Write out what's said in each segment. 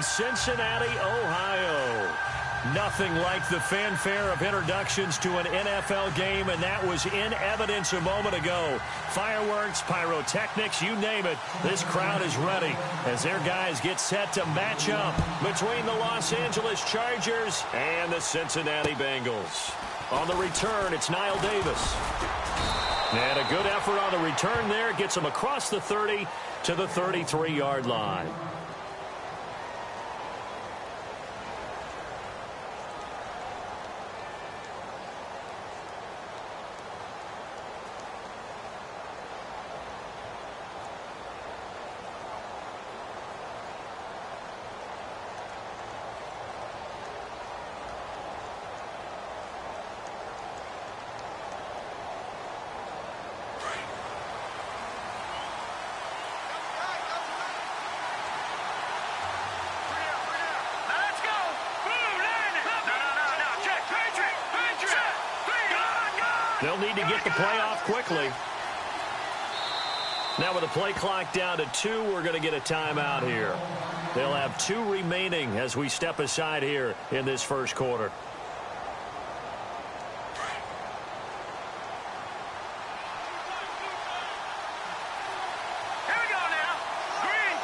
Cincinnati, Ohio. Nothing like the fanfare of introductions to an NFL game, and that was in evidence a moment ago. Fireworks, pyrotechnics, you name it. This crowd is ready as their guys get set to match up between the Los Angeles Chargers and the Cincinnati Bengals. On the return, it's Niall Davis. And a good effort on the return there gets him across the 30 to the 33-yard line. They'll need to get the play off quickly. Now with the play clock down to 2, we're going to get a timeout here. They'll have 2 remaining as we step aside here in this first quarter. Here we go now. Green.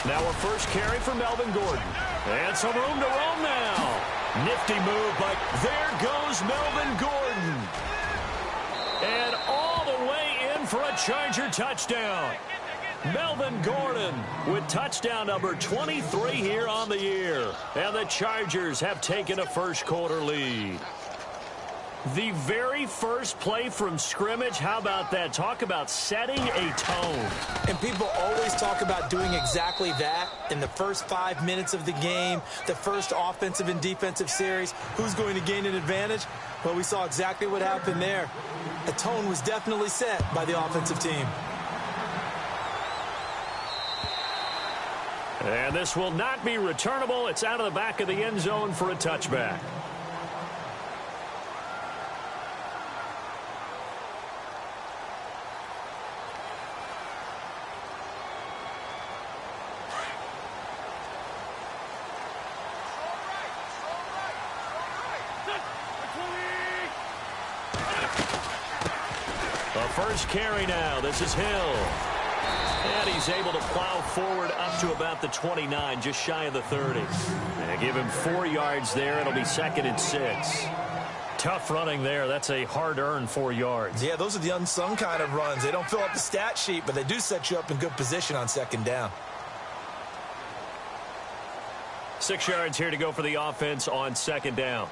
Now a first carry for Melvin Gordon. And some room to roam now. Nifty move, but there goes Melvin Gordon. And all the way in for a Charger touchdown. Melvin Gordon with touchdown number 23 here on the year. And the Chargers have taken a first quarter lead. The very first play from scrimmage, how about that? Talk about setting a tone. And people always talk about doing exactly that in the first 5 minutes of the game, the first offensive and defensive series. Who's going to gain an advantage? Well, we saw exactly what happened there. A tone was definitely set by the offensive team. And this will not be returnable. It's out of the back of the end zone for a touchback. First carry now. This is Hill. And he's able to plow forward up to about the 29, just shy of the 30. And give him 4 yards there. It'll be 2nd and 6. Tough running there. That's a hard-earned 4 yards. Yeah, those are the unsung kind of runs. They don't fill up the stat sheet, but they do set you up in good position on 2nd down. 6 yards here to go for the offense on 2nd down.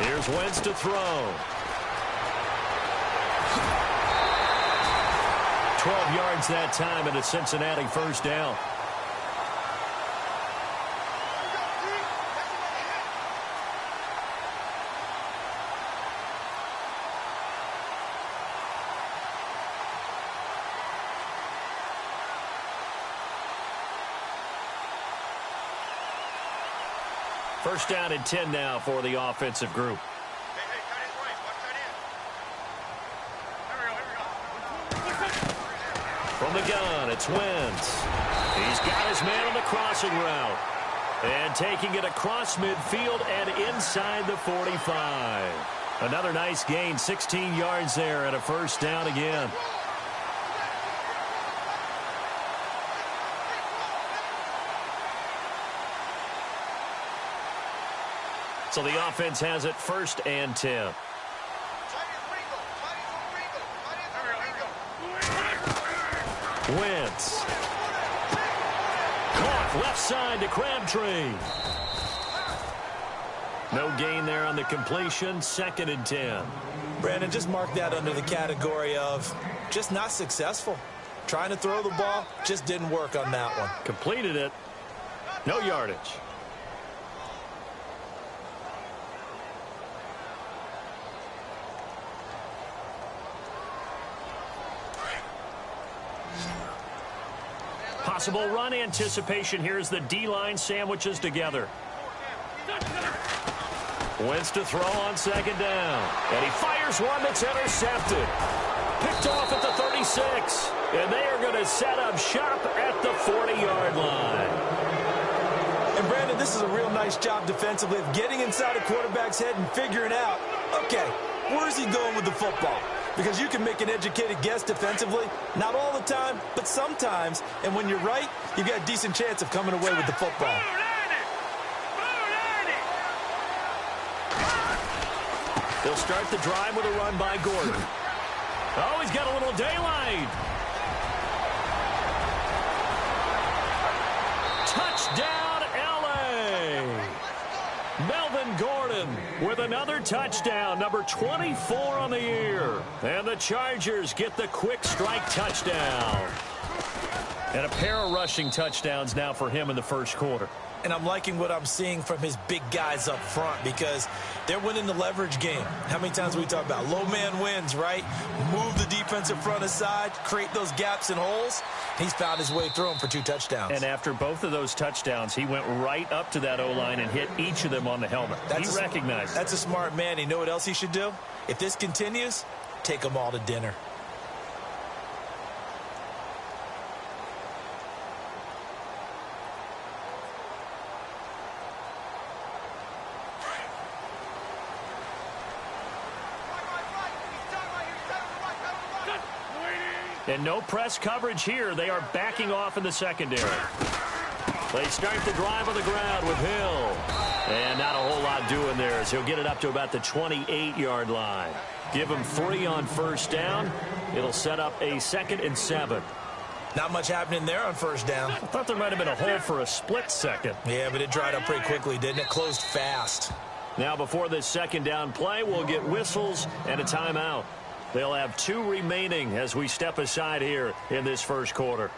Here's Wentz to throw. 12 yards that time and a Cincinnati first down. First down and 10 now for the offensive group. From the gun, it's Wentz. He's got his man on the crossing route. And taking it across midfield and inside the 45. Another nice gain, 16 yards there and a first down again. So the offense has it 1st and 10. Wentz. Caught left side to Crabtree. No gain there on the completion. 2nd and 10. Brandon, just mark that under the category of just not successful. Trying to throw the ball, just didn't work on that one. Completed it. No yardage. Possible run anticipation. Here's the D-line sandwiches together. Wentz to throw on 2nd down. And he fires Here's one that's intercepted. Picked off at the 36. And they are going to set up shop at the 40-yard line. And, Brandon, this is a real nice job defensively of getting inside a quarterback's head and figuring out, okay, where's he going with the football? Because you can make an educated guess defensively, not all the time, but sometimes. And when you're right, you've got a decent chance of coming away with the football. They'll start the drive with a run by Gordon. Oh, he's got a little daylight. Touchdown, L.A. Melvin Gordon with another touchdown, number 24 on the year. And the Chargers get the quick strike touchdown. And a pair of rushing touchdowns now for him in the first quarter. And I'm liking what I'm seeing from his big guys up front because they're winning the leverage game. How many times we talk about low man wins, right? Move the defensive front aside, create those gaps and holes. He's found his way through them for 2 touchdowns. And after both of those touchdowns, he went right up to that O-line and hit each of them on the helmet. He recognized it. That's a smart man. You know what else he should do? If this continues, take them all to dinner. And no press coverage here. They are backing off in the secondary. They start the drive on the ground with Hill. And not a whole lot doing there as he'll get it up to about the 28-yard line. Give him 3 on first down. It'll set up a 2nd and 7. Not much happening there on first down. I thought there might have been a hole for a split second. Yeah, but it dried up pretty quickly, didn't it? Closed fast. Now before this second down play, we'll get whistles and a timeout. They'll have 2 remaining as we step aside here in this first quarter.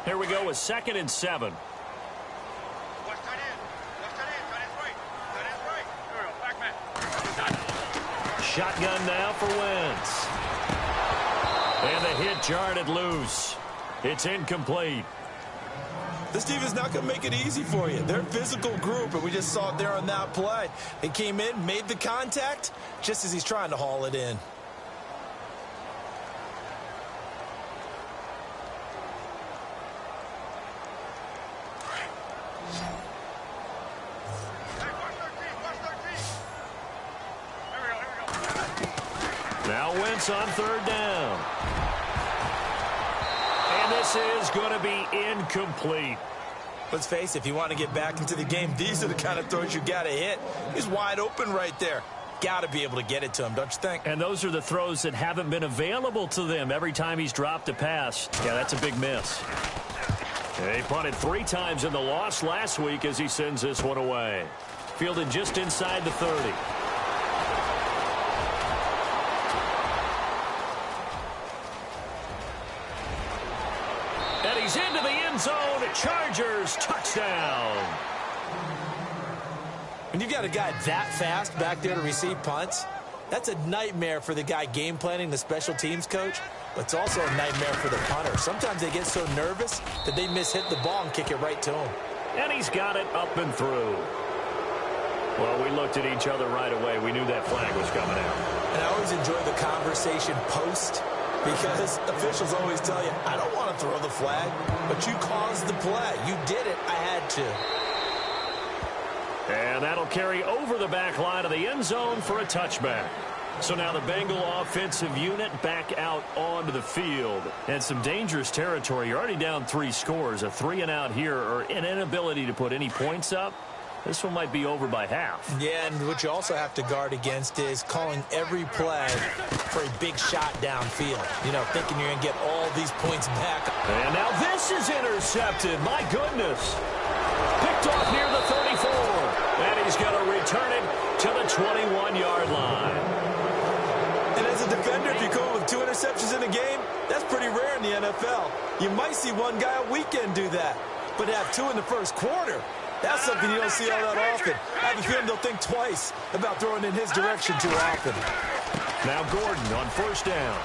Here we go with 2nd and 7. Shotgun now for Wentz. And the hit jarred it loose. It's incomplete. This team is not going to make it easy for you. They're a physical group, and we just saw it there on that play. They came in, made the contact, just as he's trying to haul it in. Now Wentz on 3rd down. And this is going to be incomplete. Let's face it, if you want to get back into the game, these are the kind of throws you got to hit. He's wide open right there. Got to be able to get it to him, don't you think? And those are the throws that haven't been available to them every time he's dropped a pass. Yeah, that's a big miss. He punted 3 times in the loss last week as he sends this one away. Fielded just inside the 30. And he's into the end zone. Chargers touchdown. When you've got a guy that fast back there to receive punts, that's a nightmare for the guy game planning, the special teams coach, but it's also a nightmare for the punter. Sometimes they get so nervous that they mishit the ball and kick it right to him. And he's got it up and through. Well, we looked at each other right away. We knew that flag was coming out. And I always enjoy the conversation post, because officials always tell you, I don't want to throw the flag, but you caused the play. You did it. I had to. And that'll carry over the back line of the end zone for a touchback. So now the Bengal offensive unit back out onto the field. And some dangerous territory. You're already down 3 scores. A 3-and-out here, or an inability to put any points up. This one might be over by half. Yeah, and what you also have to guard against is calling every play for a big shot downfield. You know, thinking you're going to get all these points back. And now this is intercepted. My goodness. Picked off near the 34. And he's going to return it to the 21-yard line. And as a defender, if you come with 2 interceptions in a game, that's pretty rare in the NFL. You might see one guy a weekend do that. But to have 2 in the first quarter, that's something you don't see all that often. I have a feeling they'll think twice about throwing in his direction too often. Now Gordon on first down.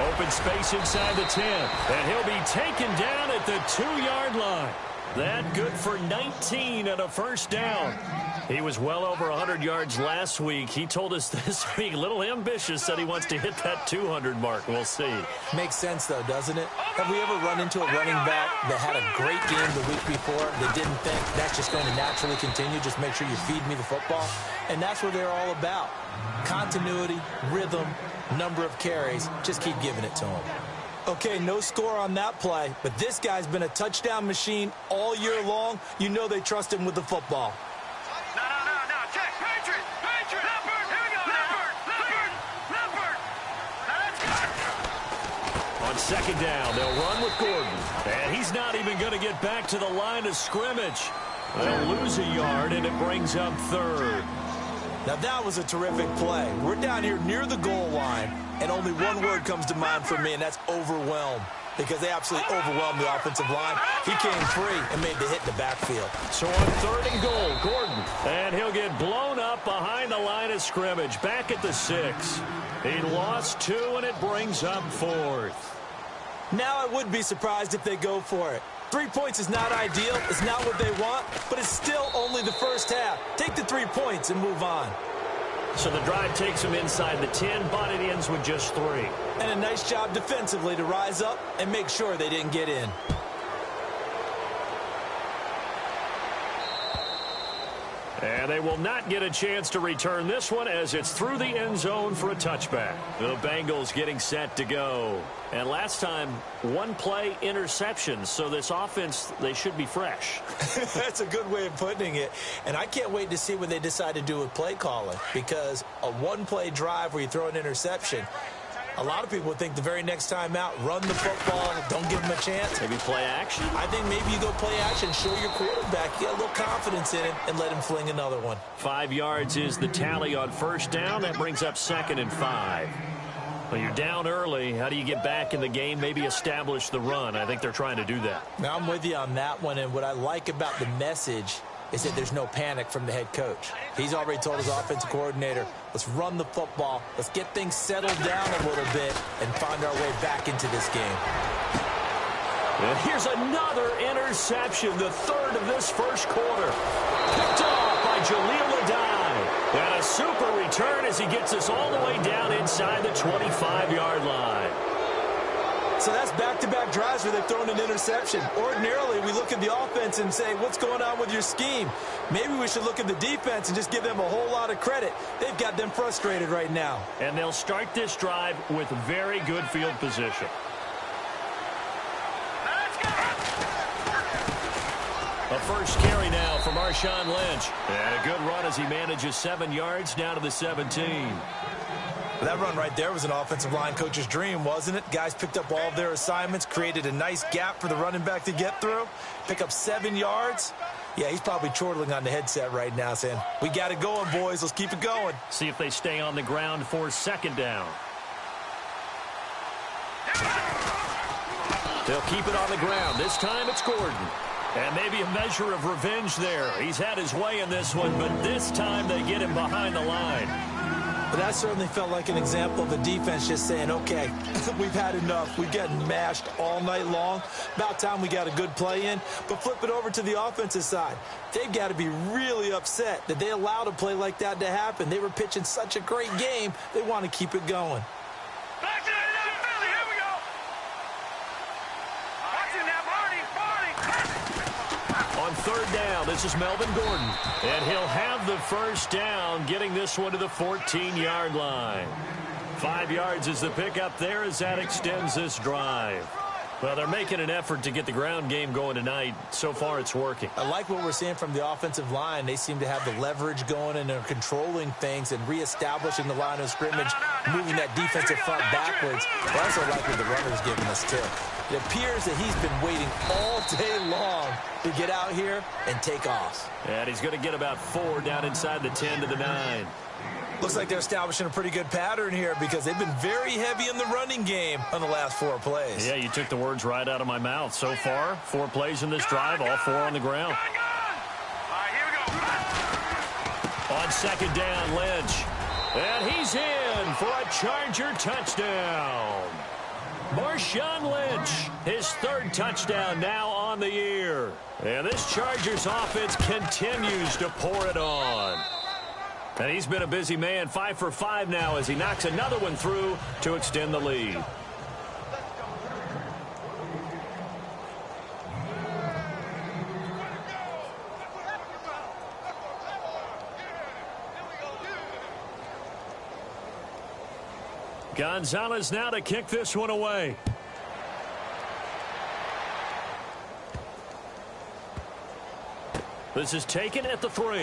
Open space inside the 10. And he'll be taken down at the 2-yard line. That good for 19 and a first down. He was well over 100 yards last week. He told us this week, a little ambitious, said he wants to hit that 200 mark. We'll see. Makes sense, though, doesn't it? Have we ever run into a running back that had a great game the week before that didn't think that's just going to naturally continue? Just make sure you feed me the football. And that's what they're all about. Continuity, rhythm, number of carries. Just keep giving it to them. Okay, no score on that play, but this guy's been a touchdown machine all year long. You know they trust him with the football. No. Check. Patriot. Leopard. Here we go. Leopard. Now let's go. On second down, they'll run with Gordon. And he's not even going to get back to the line of scrimmage. They'll lose a yard, and it brings up third. Now, that was a terrific play. We're down here near the goal line, and only one word comes to mind for me, and that's overwhelmed, because they absolutely overwhelmed the offensive line. He came free and made the hit in the backfield. So on third and goal, Gordon. And he'll get blown up behind the line of scrimmage, back at the 6. He lost 2, and it brings up fourth. Now I would be surprised if they go for it. 3 points is not ideal. It's not what they want, but it's still only the first half. Take the 3 points and move on. So the drive takes them inside the 10, but it ends with just 3. And a nice job defensively to rise up and make sure they didn't get in. And they will not get a chance to return this one as it's through the end zone for a touchback. The Bengals getting set to go. And last time, 1 play interception. So this offense, they should be fresh. That's a good way of putting it. And I can't wait to see what they decide to do with play calling. Because a 1-play drive where you throw an interception, a lot of people would think the very next time out, run the football, don't give them a chance. Maybe play action? I think maybe you go play action, show your quarterback, get a little confidence in him, and let him fling another one. 5 yards is the tally on first down. That brings up 2nd and 5. Well, you're down early. How do you get back in the game? Maybe establish the run. I think they're trying to do that. Now, I'm with you on that one, and what I like about the message is that there's no panic from the head coach. He's already told his offensive coordinator, let's run the football, let's get things settled down a little bit and find our way back into this game. And here's another interception, the 3rd of this first quarter. Picked off by Jaleel Adai. And a super return as he gets us all the way down inside the 25-yard line. So that's back-to-back drives where they've thrown an interception. Ordinarily, we look at the offense and say, what's going on with your scheme? Maybe we should look at the defense and just give them a whole lot of credit. They've got them frustrated right now. And they'll start this drive with very good field position. A first carry now from Marshawn Lynch. And a good run as he manages 7 yards down to the 17. That run right there was an offensive line coach's dream, wasn't it? Guys picked up all of their assignments, created a nice gap for the running back to get through, pick up 7 yards. Yeah, he's probably chortling on the headset right now saying, we got it going, boys. Let's keep it going. See if they stay on the ground for second down. They'll keep it on the ground. This time it's Gordon. And maybe a measure of revenge there. He's had his way in this one, but this time they get him behind the line. But that certainly felt like an example of a defense just saying, okay, we've had enough. We've gotten mashed all night long. About time we got a good play in. But flip it over to the offensive side. They've got to be really upset that they allowed a play like that to happen. They were pitching such a great game. They want to keep it going. Back to the Philly. Here we go. Watching that, Barney. On third down, this is Melvin Gordon. And he'll have the first down, getting this one to the 14-yard line. 5 yards is the pickup there as that extends this drive. Well, they're making an effort to get the ground game going tonight. So far, it's working. I like what we're seeing from the offensive line. They seem to have the leverage going, and they're controlling things and reestablishing the line of scrimmage, moving that defensive front backwards. I also like what the runner's giving us, too. It appears that he's been waiting all day long to get out here and take off. And he's going to get about 4 down inside the 10 to the 9. Looks like they're establishing a pretty good pattern here because they've been very heavy in the running game on the last 4 plays. Yeah, you took the words right out of my mouth. So far, 4 plays in this drive, all 4 on the ground. All right, here we go. On second down, Lynch. And he's in for a Charger touchdown. Marshawn Lynch, his third touchdown now on the year. And this Chargers offense continues to pour it on. And he's been a busy man, 5 for 5 now as he knocks another one through to extend the lead. Gonzalez now to kick this one away. This is taken at the 3.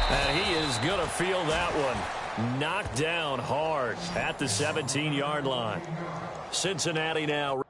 And he is going to feel that one. Knocked down hard at the 17-yard line. Cincinnati now.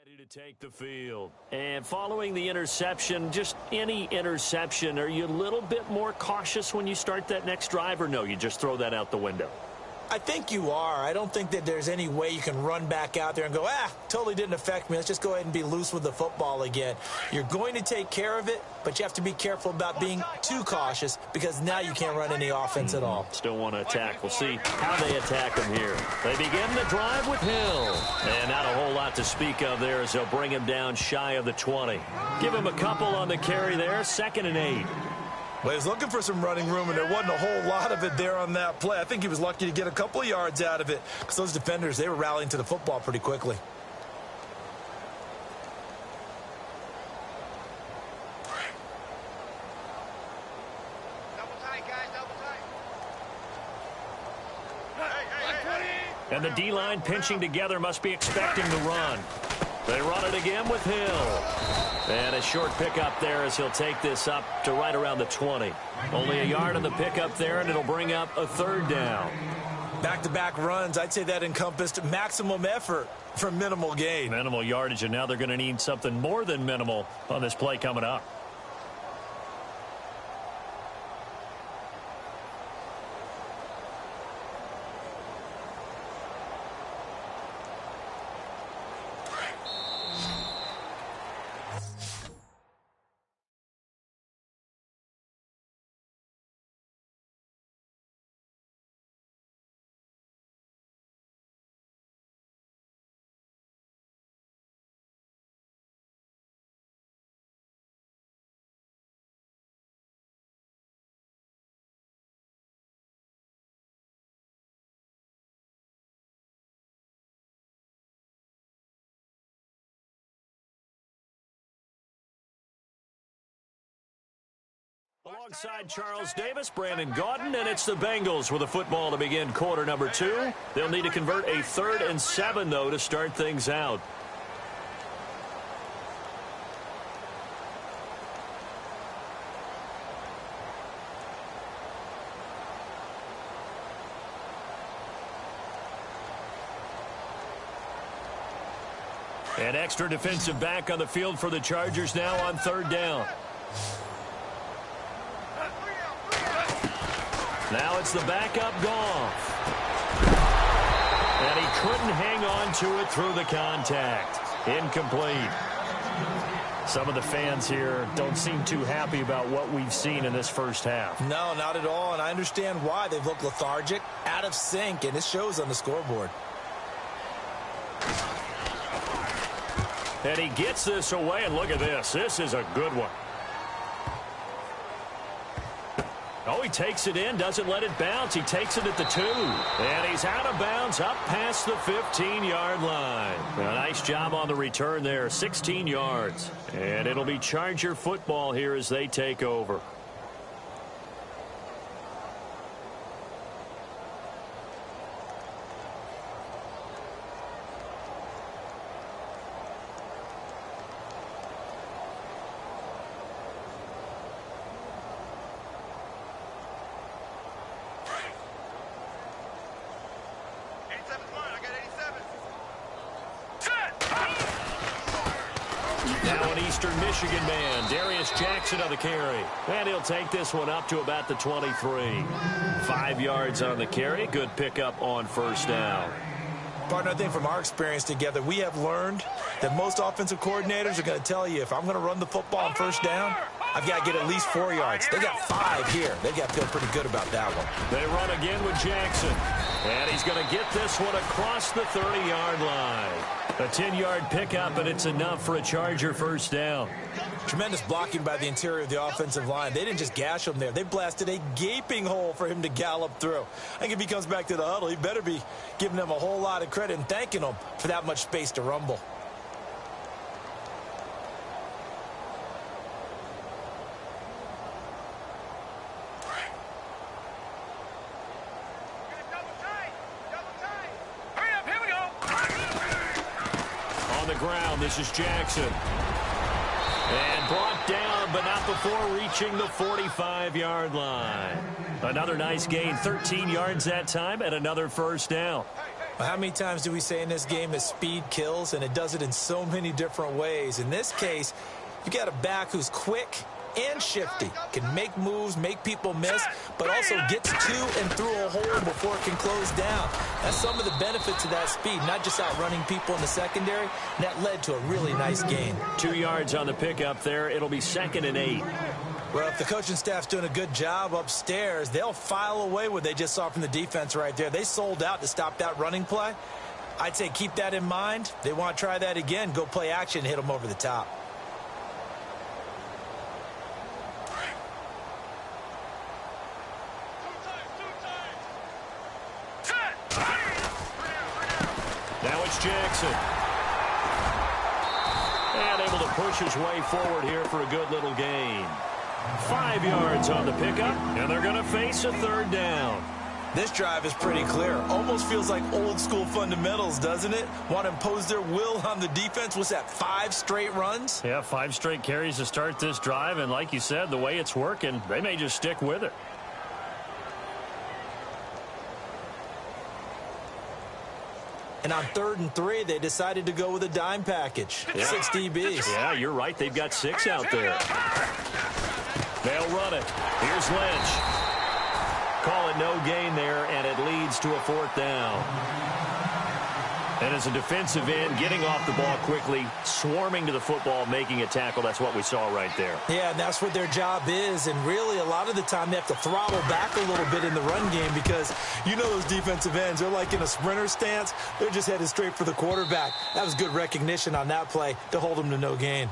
Ready to take the field. And following the interception, just any interception, are you a little bit more cautious when you start that next drive, or no, you just throw that out the window? I think you are. I don't think that there's any way you can run back out there and go, totally didn't affect me. Let's just go ahead and be loose with the football again. You're going to take care of it, but you have to be careful about being too cautious because now you can't run any offense at all. Still want to attack. We'll see how they attack him here. They begin the drive with Hill. And not a whole lot to speak of there as they'll bring him down shy of the 20. Give him a couple on the carry there, 2nd and 8. Well, he was looking for some running room, and there wasn't a whole lot of it there on that play. I think he was lucky to get a couple of yards out of it because those defenders, they were rallying to the football pretty quickly. Double tight, guys, double tight. And the D-line pinching together must be expecting the run. They run it again with Hill. And a short pickup there as he'll take this up to right around the 20. Only a yard on the pickup there, and it'll bring up a 3rd down. Back-to-back runs, I'd say that encompassed maximum effort for minimal gain. Minimal yardage, and now they're going to need something more than minimal on this play coming up. Alongside Charles Davis, Brandon Gaudin, and it's the Bengals with a football to begin quarter number 2. They'll need to convert a 3rd and 7, though, to start things out. An extra defensive back on the field for the Chargers now on 3rd down. Now it's the backup Goff. And he couldn't hang on to it through the contact. Incomplete. Some of the fans here don't seem too happy about what we've seen in this first half. No, not at all, and I understand why. They've looked lethargic, out of sync, and it shows on the scoreboard. And he gets this away, and look at this. This is a good one. Oh, he takes it in, doesn't let it bounce. He takes it at the 2. And he's out of bounds up past the 15-yard line. A nice job on the return there, 16 yards. And it'll be Charger football here as they take over. Western Michigan man, Darius Jackson on the carry. And he'll take this one up to about the 23. 5 yards on the carry. Good pickup on first down. Partner, I think from our experience together, we have learned that most offensive coordinators are going to tell you, if I'm going to run the football on first down, I've got to get at least 4 yards. They got 5 here. They got to feel pretty good about that one. They run again with Jackson. And he's going to get this one across the 30-yard line. A 10-yard pickup, and it's enough for a Charger first down. Tremendous blocking by the interior of the offensive line. They didn't just gash him there. They blasted a gaping hole for him to gallop through. I think if he comes back to the huddle, he better be giving them a whole lot of credit and thanking them for that much space to rumble. On the ground, this is Jackson. And brought down, but not before reaching the 45-yard line. Another nice gain, 13 yards that time, and another first down. Well, how many times do we say in this game that speed kills, and it does it in so many different ways? In this case, you got a back who's quick and shifty, can make moves, make people miss, but also gets to and through a hole before it can close down. That's some of the benefits of that speed, not just outrunning people in the secondary. And that led to a really nice gain. 2 yards on the pickup there. It'll be 2nd and 8. Well, if the coaching staff's doing a good job upstairs, they'll file away what they just saw from the defense right there. They sold out to stop that running play. I'd say keep that in mind. They want to try that again. Go play action and hit them over the top. Now it's Jackson. And able to push his way forward here for a good little gain. 5 yards on the pickup, and they're going to face a third down. This drive is pretty clear. Almost feels like old school fundamentals, doesn't it? Want to impose their will on the defense. What's that, 5 straight runs? Yeah, 5 straight carries to start this drive, and like you said, the way it's working, they may just stick with it. And on 3rd and 3, they decided to go with a dime package. Yeah. 6 DBs. Yeah, you're right. They've got 6 out there. They'll run it. Here's Lynch. Call it no gain there, and it leads to a 4th down. And as a defensive end, getting off the ball quickly, swarming to the football, making a tackle, that's what we saw right there. Yeah, and that's what their job is. And really, a lot of the time, they have to throttle back a little bit in the run game because you know those defensive ends, they're like in a sprinter stance. They're just headed straight for the quarterback. That was good recognition on that play to hold them to no gain.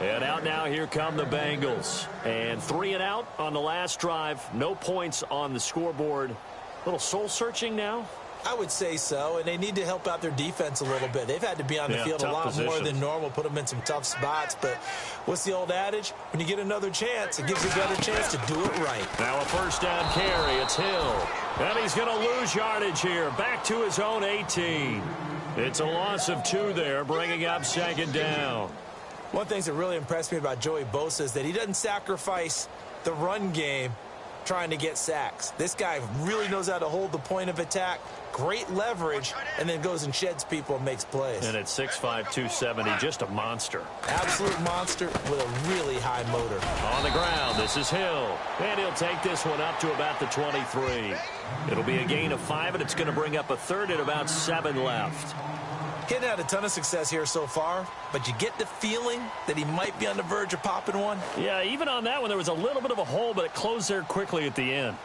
And out now, here come the Bengals. And 3 and out on the last drive. No points on the scoreboard. A little soul-searching now. I would say so, and they need to help out their defense a little bit. They've had to be on the field a lot more than normal, put them in some tough spots. But what's the old adage? When you get another chance, it gives you a better chance to do it right. Now a first down carry. It's Hill. And he's going to lose yardage here. Back to his own 18. It's a loss of 2 there, bringing up 2nd down. One thing that really impressed me about Joey Bosa is that he doesn't sacrifice the run game trying to get sacks. This guy really knows how to hold the point of attack, great leverage, and then goes and sheds people and makes plays. And at 6'5", 270, just a monster. Absolute monster with a really high motor. On the ground, this is Hill. And he'll take this one up to about the 23. It'll be a gain of 5, and it's going to bring up a 3rd and about 7 left. He hadn't had a ton of success here so far, but you get the feeling that he might be on the verge of popping one. Yeah, even on that one, there was a little bit of a hole, but it closed there quickly at the end.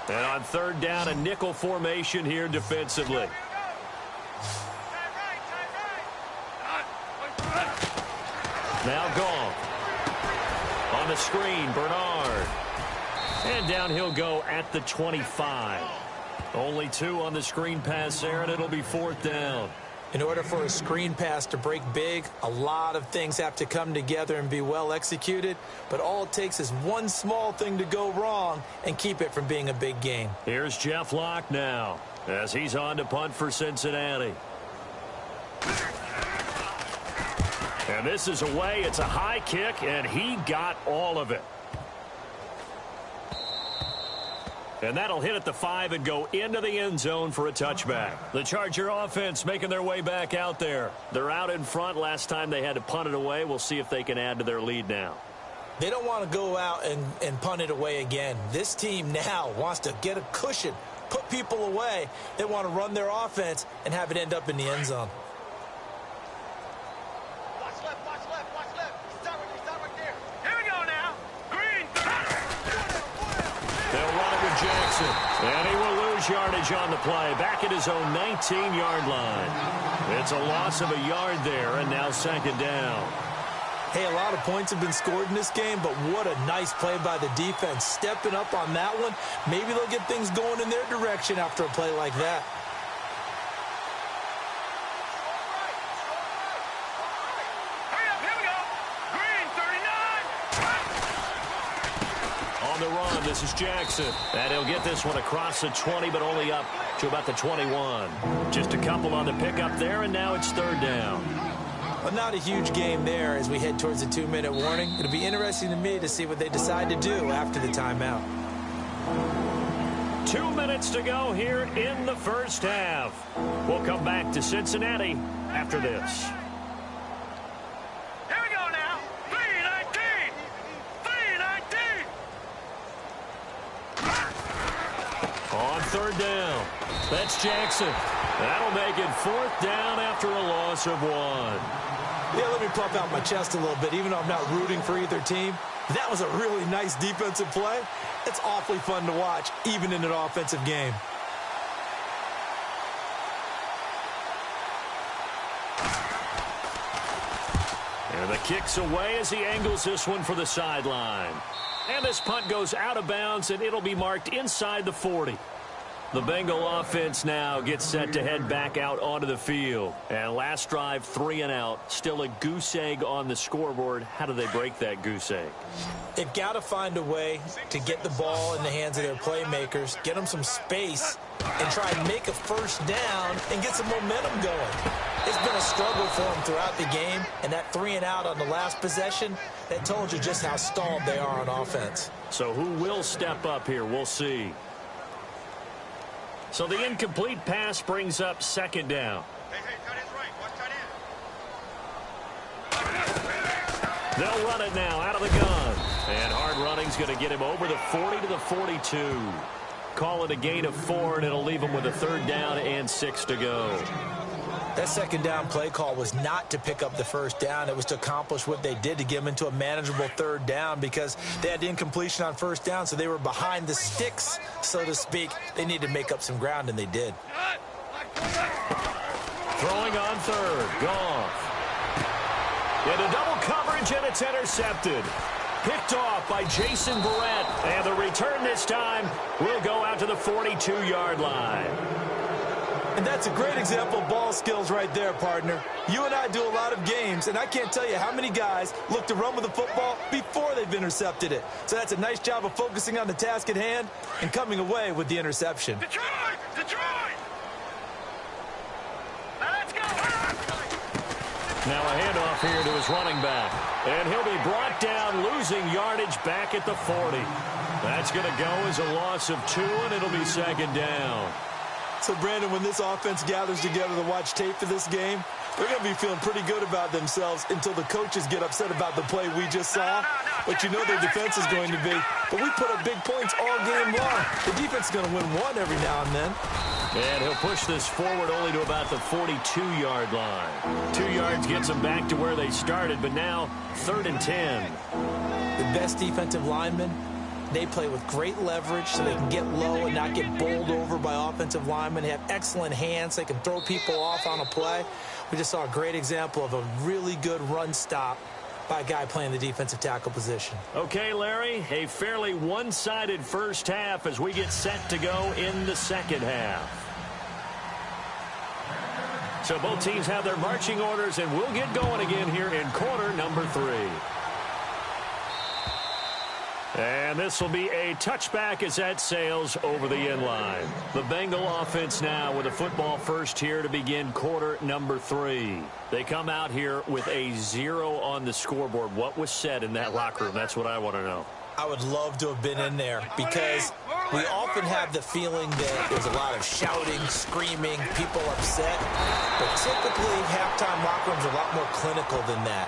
And on 3rd down, a nickel formation here defensively. Now Goff. On the screen, Bernard. And down he'll go at the 25. Only 2 on the screen pass there, and it'll be 4th down. In order for a screen pass to break big, a lot of things have to come together and be well executed. But all it takes is one small thing to go wrong and keep it from being a big gain. Here's Jeff Locke now as he's on to punt for Cincinnati. And this is away. It's a high kick, and he got all of it. And that'll hit at the 5 and go into the end zone for a touchback. The Charger offense making their way back out there. They're out in front. Last time they had to punt it away. We'll see if they can add to their lead now. They don't want to go out and punt it away again. This team now wants to get a cushion, put people away. They want to run their offense and have it end up in the end zone. Watch left, watch left, watch left. Stop right there. Here we go now. Green. They'll run it with Jackson. And he will lose yardage on the play. Back at his own 19-yard line. It's a loss of a yard there, and now second down. Hey, a lot of points have been scored in this game, but what a nice play by the defense. Stepping up on that one. Maybe they'll get things going in their direction after a play like that. Hurry up, here we go. Green, 39. On the run, this is Jackson. And he'll get this one across the 20, but only up to about the 21. Just a couple on the pickup there, and now it's third down. Well, not a huge game there as we head towards the 2-minute warning. It'll be interesting to me to see what they decide to do after the timeout. 2 minutes to go here in the first half. We'll come back to Cincinnati after this. Here we go now. 319. 319. On third down, that's Jackson. That'll make it fourth down after a loss of 1. Yeah, let me puff out my chest a little bit, even though I'm not rooting for either team. That was a really nice defensive play. It's awfully fun to watch, even in an offensive game. And the kick's away as he angles this one for the sideline. And this punt goes out of bounds, and it'll be marked inside the 40. The Bengal offense now gets set to head back out onto the field. And last drive, 3 and out. Still a goose egg on the scoreboard. How do they break that goose egg? They've got to find a way to get the ball in the hands of their playmakers, get them some space, and try and make a first down and get some momentum going. It's been a struggle for them throughout the game, and that 3 and out on the last possession, that told you just how stalled they are on offense. So who will step up here? We'll see. So the incomplete pass brings up second down. Hey, tight end's right. Watch tight end. They'll run it now out of the gun. And hard running's going to get him over the 40 to the 42. Call it a gain of 4, and it'll leave him with a third down and 6 to go. That second down play call was not to pick up the first down. It was to accomplish what they did to get them into a manageable third down because they had the incompletion on first down, so they were behind the sticks, so to speak. They needed to make up some ground, and they did. Throwing on third. Goff. Into double coverage, and it's intercepted. Picked off by Jason Barrett. And the return this time will go out to the 42-yard line. And that's a great example of ball skills right there, partner. You and I do a lot of games, and I can't tell you how many guys look to run with the football before they've intercepted it. So that's a nice job of focusing on the task at hand and coming away with the interception. Detroit! Detroit! Now let's go! Now a handoff here to his running back. And he'll be brought down, losing yardage back at the 40. That's going to go as a loss of 2, and it'll be second down. So, Brandon, when this offense gathers together to watch tape for this game, they're going to be feeling pretty good about themselves until the coaches get upset about the play we just saw. But you know their defense is going to be. But we put up big points all game long. The defense is going to win one every now and then. And he'll push this forward only to about the 42-yard line. 2 yards gets them back to where they started, but now 3rd and 10. The best defensive linemen, they play with great leverage so they can get low and not get bowled over by offensive linemen. They have excellent hands. They can throw people off on a play. We just saw a great example of a really good run stop by a guy playing the defensive tackle position. Okay, Larry, a fairly one-sided first half as we get set to go in the second half. So both teams have their marching orders, and we'll get going again here in quarter number 3. And this will be a touchback as that sails over the end line. The Bengal offense now with a football first here to begin quarter number 3. They come out here with a 0 on the scoreboard. What was said in that locker room? That's what I want to know. I would love to have been in there because we often have the feeling that there's a lot of shouting, screaming, people upset. But typically, halftime locker rooms are a lot more clinical than that.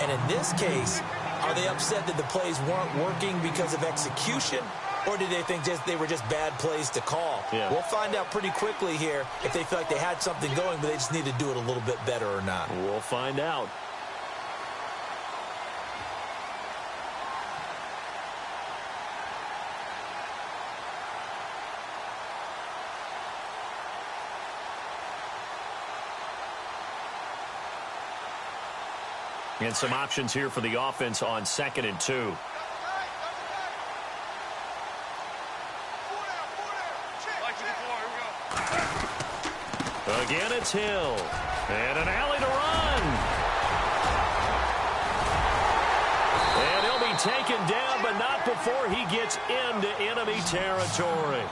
And in this case, are they upset that the plays weren't working because of execution? Or did they think they were just bad plays to call? Yeah. We'll find out pretty quickly here if they feel like they had something going, but they just need to do it a little bit better or not. We'll find out. And some options here for the offense on 2nd and 2. Again, it's Hill. And an alley to run. And he'll be taken down, but not before he gets into enemy territory.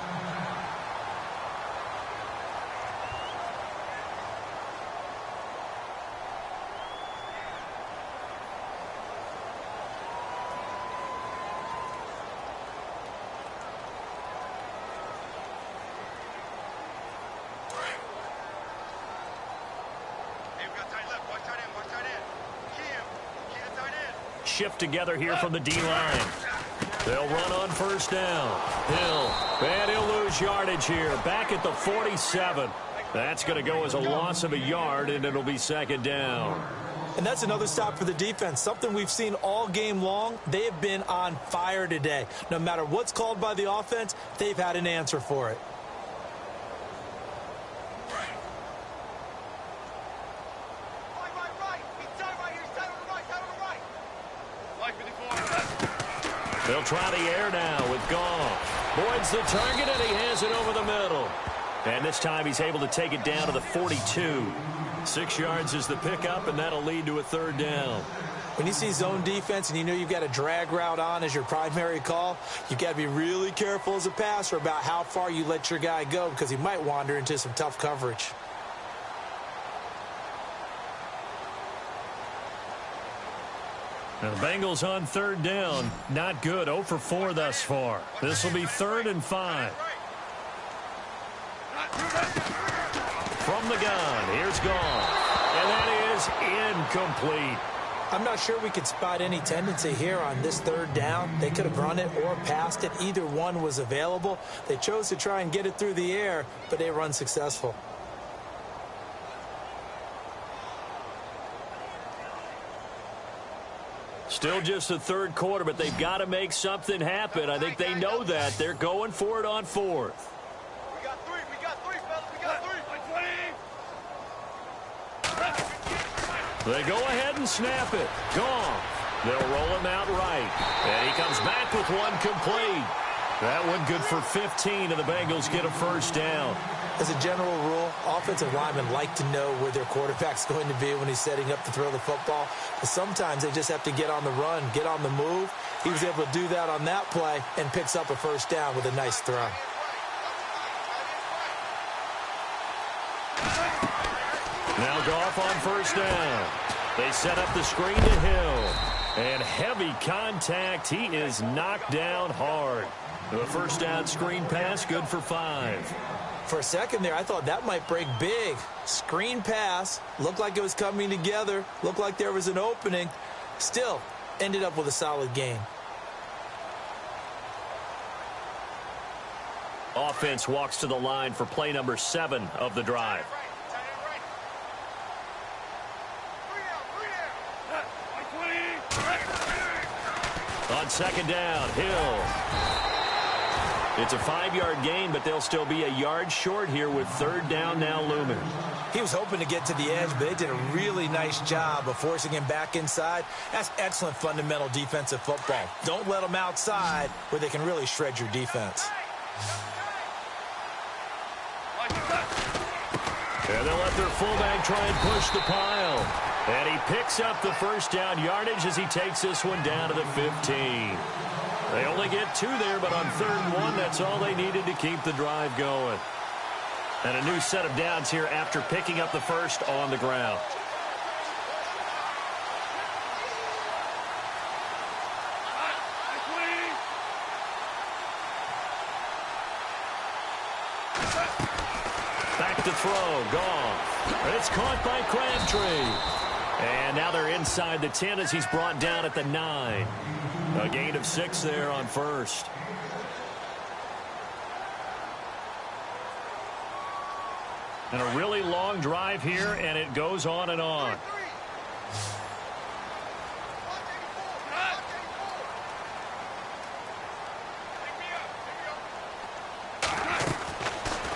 Shift together here from the D-line. They'll run on 1st down. Hill, and he'll lose yardage here. Back at the 47. That's going to go as a loss of a yard, and it'll be 2nd down. And that's another stop for the defense. Something we've seen all game long. They have been on fire today. No matter what's called by the offense, they've had an answer for it. They'll try the air now with Goff. Boyd's the target, and he has it over the middle. And this time he's able to take it down to the 42. 6 yards is the pickup, and that'll lead to a 3rd down. When you see zone defense and you know you've got a drag route on as your primary call, you've got to be really careful as a passer about how far you let your guy go because he might wander into some tough coverage. Now the Bengals on 3rd down. Not good. 0 for 4 thus far. This will be 3rd and 5. From the gun, here's Goff. And that is incomplete. I'm not sure we could spot any tendency here on this 3rd down. They could have run it or passed it. Either one was available. They chose to try and get it through the air, but they were unsuccessful. Still just the 3rd quarter, but they've got to make something happen. I think they know that. They're going for it on 4th. We got 3, fellas. We got 3. They go ahead and snap it. Goff. They'll roll him out right. And he comes back with one complete. That one good for 15, and the Bengals get a 1st down. As a general rule, offensive linemen like to know where their quarterback's going to be when he's setting up to throw the football. But sometimes they just have to get on the run, get on the move. He was able to do that on that play and picks up a 1st down with a nice throw. Now Goff on 1st down. They set up the screen to Hill. And heavy contact. He is knocked down hard. The 1st down screen pass, good for 5. For a second there, I thought that might break big. Screen pass, looked like it was coming together, looked like there was an opening. Still, ended up with a solid gain. Offense walks to the line for play number 7 of the drive. On 2nd down, Hill. It's a 5-yard gain, but they'll still be a yard short here with 3rd down now looming. He was hoping to get to the edge, but they did a really nice job of forcing him back inside. That's excellent fundamental defensive football. Don't let them outside where they can really shred your defense. And they'll let their fullback try and push the pile. And he picks up the 1st down yardage as he takes this one down to the 15. They only get 2 there, but on 3rd and 1, that's all they needed to keep the drive going. And a new set of downs here after picking up the 1st on the ground. Back to throw. Goff. It's caught by Crabtree. And now they're inside the 10 as he's brought down at the 9. A gain of 6 there on first. And a really long drive here, and it goes on and on.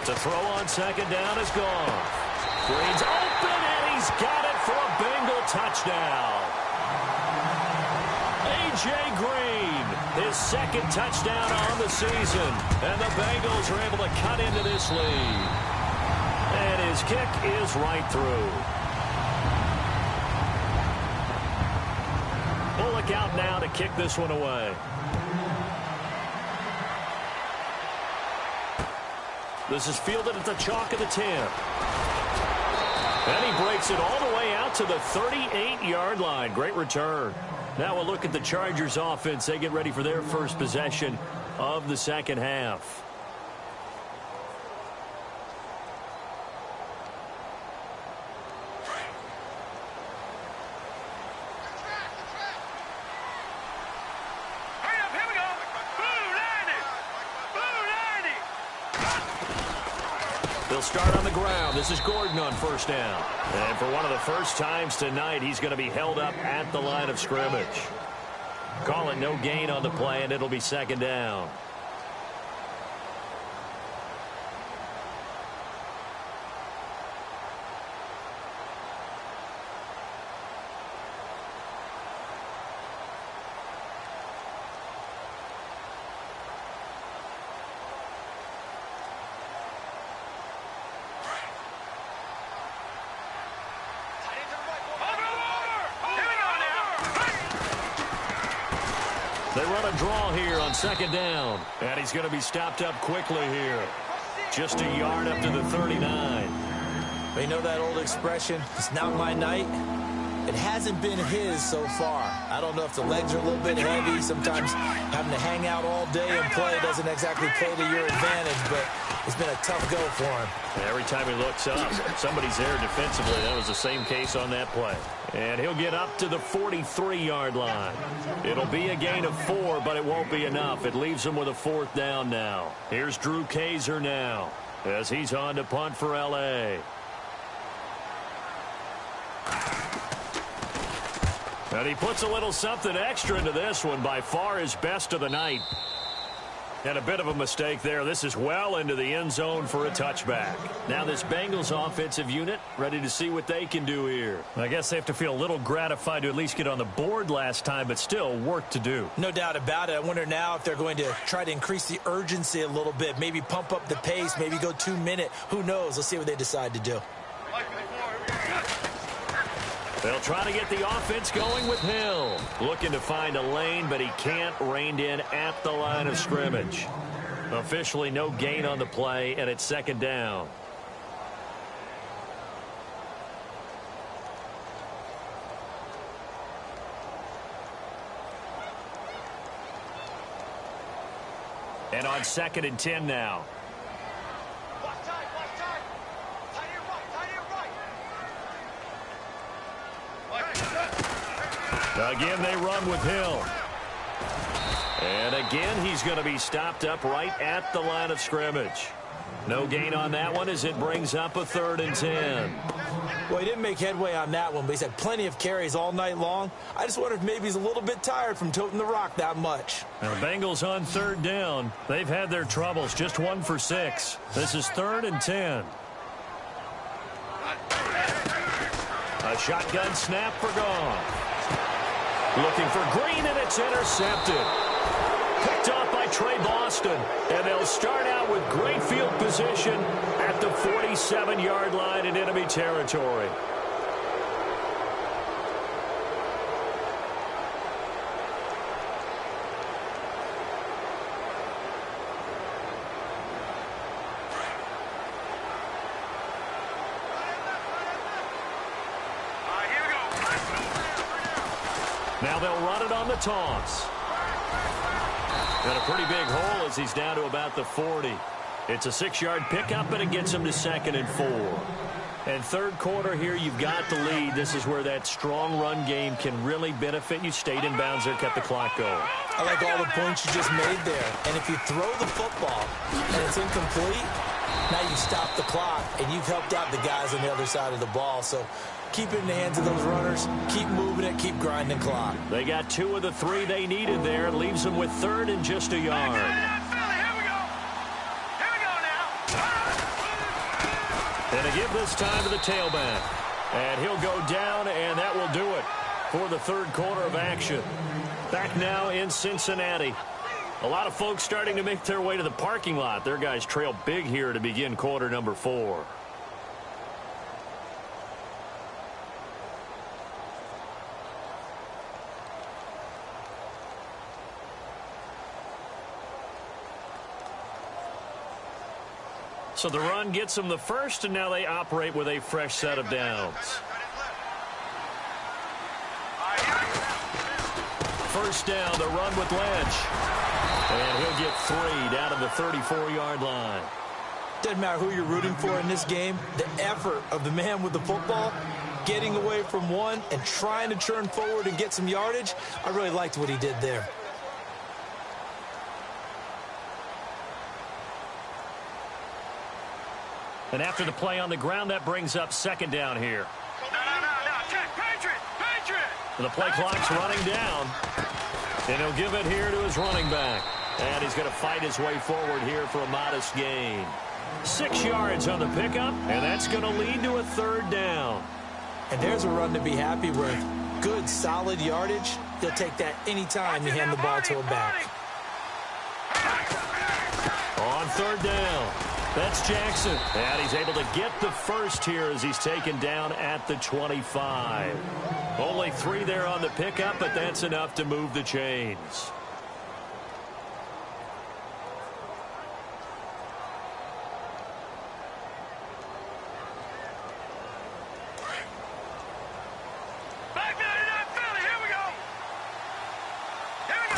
To throw on second down is gone. Green's open, and he's got it for a Bengal touchdown. A.J. Green, his second touchdown on the season. And the Bengals are able to cut into this lead. And his kick is right through. Bullock out now to kick this one away. This is fielded at the chalk of the 10. And he breaks it all the way out to the 38-yard line. Great return. Now we'll look at the Chargers offense. They get ready for their first possession of the second half. They'll start on the ground. This is Gordon on first down. And for one of the first times tonight, he's going to be held up at the line of scrimmage. Call it no gain on the play, and it'll be second down. They run a draw here on second down. And he's going to be stopped up quickly here. Just a yard up to the 39. You know that old expression, it's not my night? It hasn't been his so far. I don't know if the legs are a little bit heavy. Sometimes having to hang out all day and play doesn't exactly play to your advantage, but it's been a tough go for him. Every time he looks up, somebody's there defensively. That was the same case on that play. And he'll get up to the 43-yard line. It'll be a gain of 4, but it won't be enough. It leaves him with a fourth down now. Here's Drew Kaiser now as he's on to punt for L.A. And he puts a little something extra into this one, by far his best of the night. And a bit of a mistake there. This is well into the end zone for a touchback. Now this Bengals offensive unit ready to see what they can do here. I guess they have to feel a little gratified to at least get on the board last time, but still work to do. No doubt about it. I wonder now if they're going to try to increase the urgency a little bit, maybe pump up the pace, maybe go 2-minute. Who knows? Let's see what they decide to do. They'll try to get the offense going with Hill. Looking to find a lane, but he can't. Reined in at the line of scrimmage. Officially no gain on the play, and it's second down. And on 2nd and 10 now. Again, they run with Hill. And again, he's going to be stopped up right at the line of scrimmage. No gain on that one as it brings up a 3rd and 10. Well, he didn't make headway on that one, but he's had plenty of carries all night long. I just wonder if maybe he's a little bit tired from toting the rock that much. Now, the Bengals on 3rd down. They've had their troubles. Just 1 for 6. This is 3rd and 10. A shotgun snap for Goff. Looking for Green, and it's intercepted. Picked off by Trey Boston. And they'll start out with great field position at the 47-yard line in enemy territory. Now they'll run it on the toss. And a pretty big hole as he's down to about the 40. It's a 6-yard pickup, and it gets them to 2nd and 4. And third quarter here, you've got the lead. This is where that strong run game can really benefit you. Stayed in bounds there, kept the clock going. I like all the points you just made there. And if you throw the football and it's incomplete, now you stop the clock, and you've helped out the guys on the other side of the ball. So keep it in the hands of those runners. Keep moving it. Keep grinding clock. They got 2 of the 3 they needed there. Leaves them with 3rd and just a yard. And they give this time to the tailback. And he'll go down, and that will do it for the third quarter of action. Back now in Cincinnati. A lot of folks starting to make their way to the parking lot. Their guys trail big here to begin quarter number 4. So the run gets them the first, and now they operate with a fresh set of downs. First down, the run with Lynch. And he'll get 3 down to the 34-yard line. Doesn't matter who you're rooting for in this game. The effort of the man with the football, getting away from one and trying to turn forward and get some yardage, I really liked what he did there. And after the play on the ground, that brings up 2nd down here. The play clock's running down. And he'll give it here to his running back. And he's going to fight his way forward here for a modest gain. 6 yards on the pickup, and that's going to lead to a 3rd down. And there's a run to be happy with. Good, solid yardage. He'll take that anytime you hand the ball to him back. On 3rd down, that's Jackson. And he's able to get the first here as he's taken down at the 25. Only 3 there on the pickup, but that's enough to move the chains.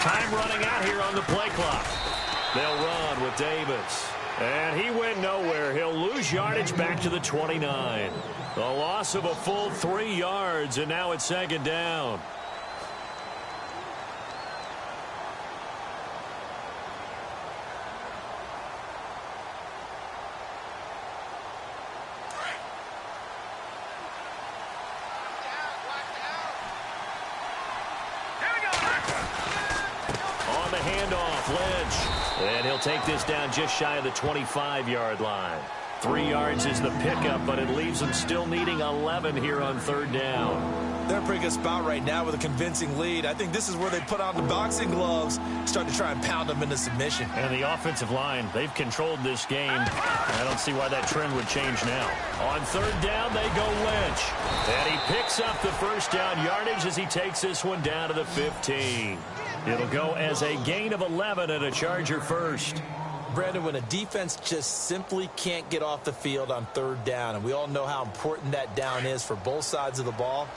Time running out here on the play clock. They'll run with Davis. And he went nowhere. He'll lose yardage back to the 29. A loss of a full 3 yards, and now it's 2nd down. On the handoff, Lynch. And he'll take this down just shy of the 25-yard line. 3 yards is the pickup, but it leaves them still needing 11 here on 3rd down. They're in a pretty good spot right now with a convincing lead. I think this is where they put on the boxing gloves, start to try and pound them into submission. And the offensive line, they've controlled this game. I don't see why that trend would change now. On 3rd down, they go Lynch. And he picks up the first down yardage as he takes this one down to the 15. It'll go as a gain of 11 and a Charger first. Brandon, when a defense just simply can't get off the field on 3rd down, and we all know how important that down is for both sides of the ball,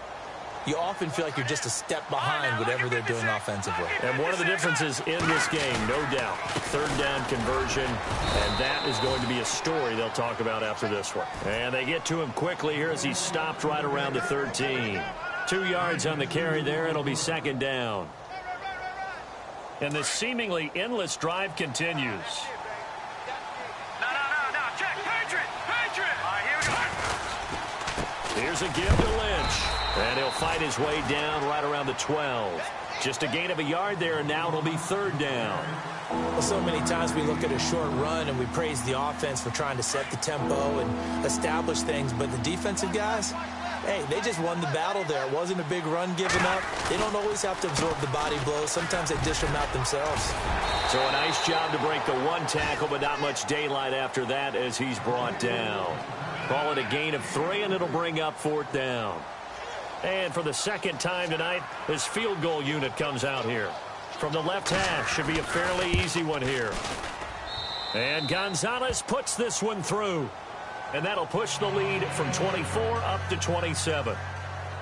you often feel like you're just a step behind whatever they're doing offensively. And one of the differences in this game, no doubt, 3rd down conversion, and that is going to be a story they'll talk about after this one. And they get to him quickly here as he's stopped right around the 13. 2 yards on the carry there. It'll be 2nd down. And this seemingly endless drive continues. Here's a give to Lynch. And he'll fight his way down right around the 12. Just a gain of a yard there, and now it'll be 3rd down. Well, so many times we look at a short run and we praise the offense for trying to set the tempo and establish things, but the defensive guys, hey, they just won the battle there. It wasn't a big run given up. They don't always have to absorb the body blows. Sometimes they dish them out themselves. So a nice job to break the 1 tackle, but not much daylight after that as he's brought down. Call it a gain of 3, and it'll bring up 4th down. And for the 2nd time tonight, his field goal unit comes out here. From the left hash, should be a fairly easy one here. And Gonzalez puts this one through. And that'll push the lead from 24 up to 27.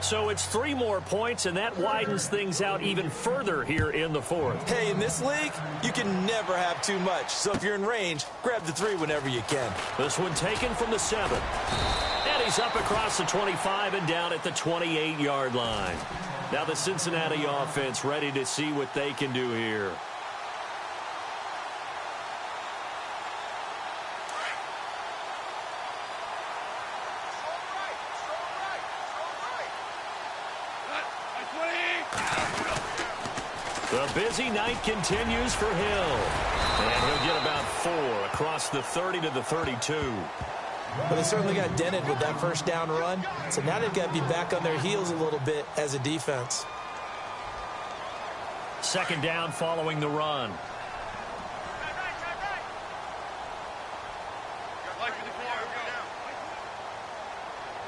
So it's 3 more points, and that widens things out even further here in the fourth. Hey, in this league, you can never have too much. So if you're in range, grab the 3 whenever you can. This one taken from the 7. And he's up across the 25 and down at the 28-yard line. Now the Cincinnati offense ready to see what they can do here. The busy night continues for Hill. And he'll get about 4 across the 30 to the 32. Well, they certainly got dented with that first down run. So now they've got to be back on their heels a little bit as a defense. 2nd down following the run.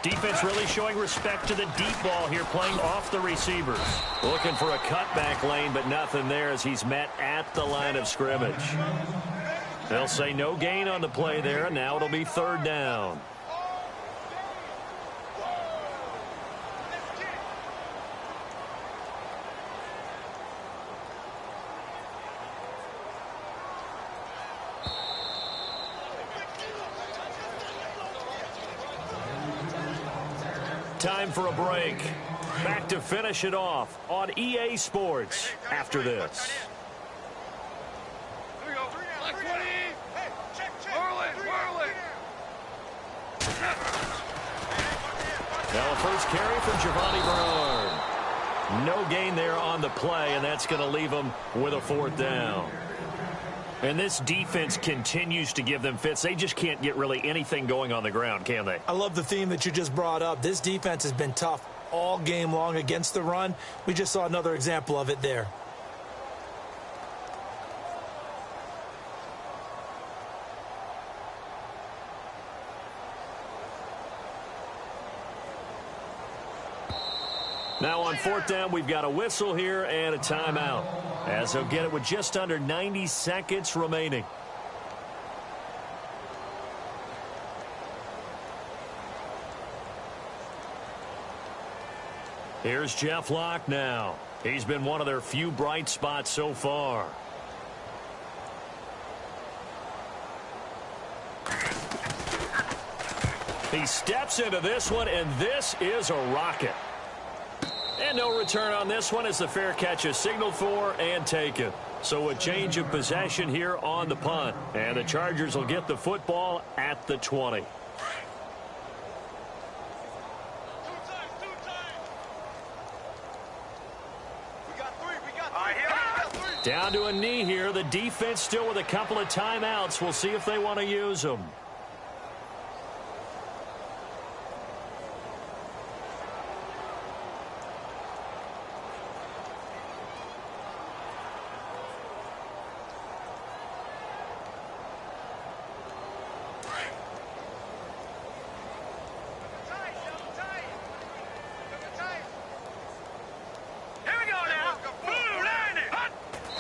Defense really showing respect to the deep ball here, playing off the receivers. Looking for a cutback lane, but nothing there as he's met at the line of scrimmage. They'll say no gain on the play there, and now it'll be 3rd down. Time for a break. Back to finish it off on EA Sports after this. Now a first carry from Giovanni Bernard. No gain there on the play, and that's going to leave them with a 4th down. And this defense continues to give them fits. They just can't get really anything going on the ground, can they? I love the theme that you just brought up. This defense has been tough all game long against the run. We just saw another example of it there. Now on 4th down, we've got a whistle here and a timeout, as they'll get it with just under 90 seconds remaining. Here's Jeff Locke now. He's been one of their few bright spots so far. He steps into this one, and this is a rocket. And no return on this one as the fair catch is signaled for and taken. So a change of possession here on the punt. And the Chargers will get the football at the 20. Down to a knee here. The defense still with a couple of timeouts. We'll see if they want to use them.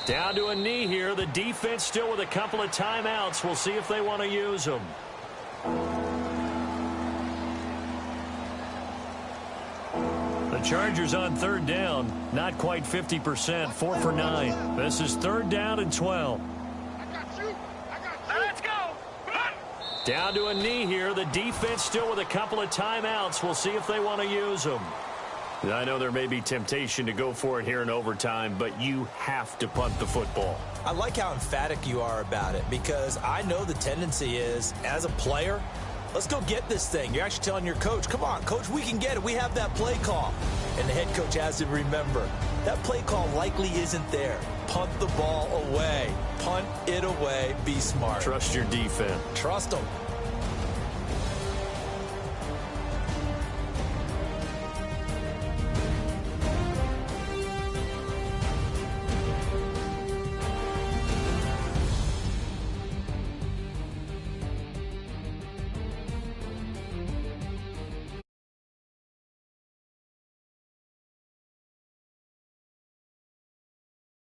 Down to a knee here. The defense still with a couple of timeouts. We'll see if they want to use them. The Chargers on 3rd down. Not quite 50%. 4 for 9. This is 3rd down and 12. Let's go. Down to a knee here. The defense still with a couple of timeouts. We'll see if they want to use them. I know there may be temptation to go for it here in overtime, but you have to punt the football. I like how emphatic you are about it, because I know the tendency is, as a player, let's go get this thing. You're actually telling your coach, come on, coach, we can get it. We have that play call. And the head coach has to remember, that play call likely isn't there. Punt the ball away. Punt it away. Be smart. Trust your defense. Trust them.